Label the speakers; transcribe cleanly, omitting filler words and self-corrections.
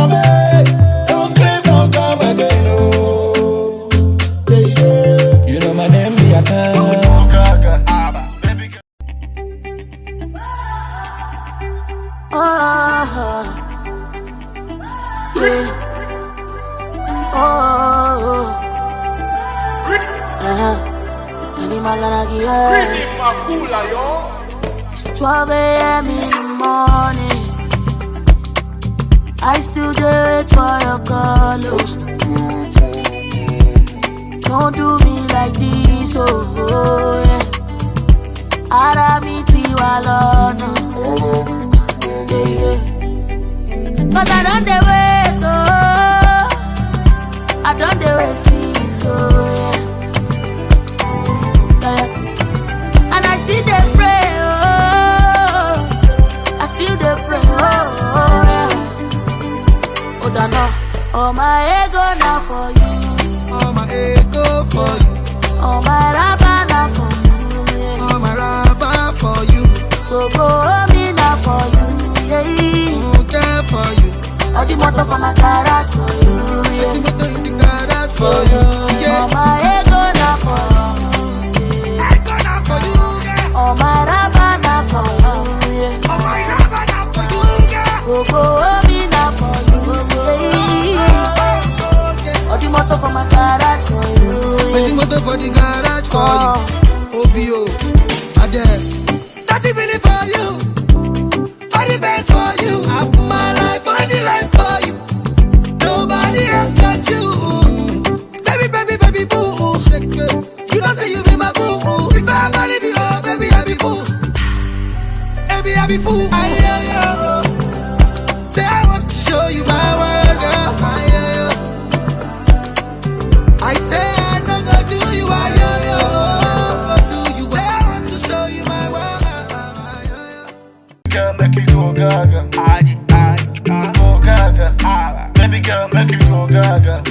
Speaker 1: away. Don't claim, don't come again. Oh. You know my name, be a
Speaker 2: It's 12 a.m. in the morning. I still wait for your call. Don't do me like this, oh yeah. Aramiti walona, yeah. Cause I don't wait, oh. I don't wait, see, so yeah. And I still dey pray, oh. I still dey pray, oh yeah. Oh, don't know. Oh, my ego now for you.
Speaker 1: Oh, my ego for you.
Speaker 2: Oh, my rabba now for you, yeah.
Speaker 1: Oh, my rabba for you.
Speaker 2: Go, me now for you, yeah.
Speaker 1: Okay for you.
Speaker 2: All the motor for my garage for you, yeah.
Speaker 1: All the motor in the garage for you, yeah.
Speaker 2: Oh, my ego now for you.
Speaker 1: Ego now for you, yeah.
Speaker 2: Oh, my rabba now for you, yeah.
Speaker 1: Oh, my rabba now for you, yeah.
Speaker 2: Go, me now for you, yeah. All the motor for my garage for you, yeah.
Speaker 1: All the motor for the garage for you. OBO, Adele. 30 million for you. For the best for you. I put my life on the line for you. Nobody else got you. Baby, baby, baby, boo. Shake it. You don't say you be my boo. If I ever leave you, oh, baby, I be fool. Baby, I be fool. Say I want to show you my world, girl. I say I don't go do you, go do you. I want to show you my world. Girl, make you go gaga. Go gaga. Baby girl, make you go gaga.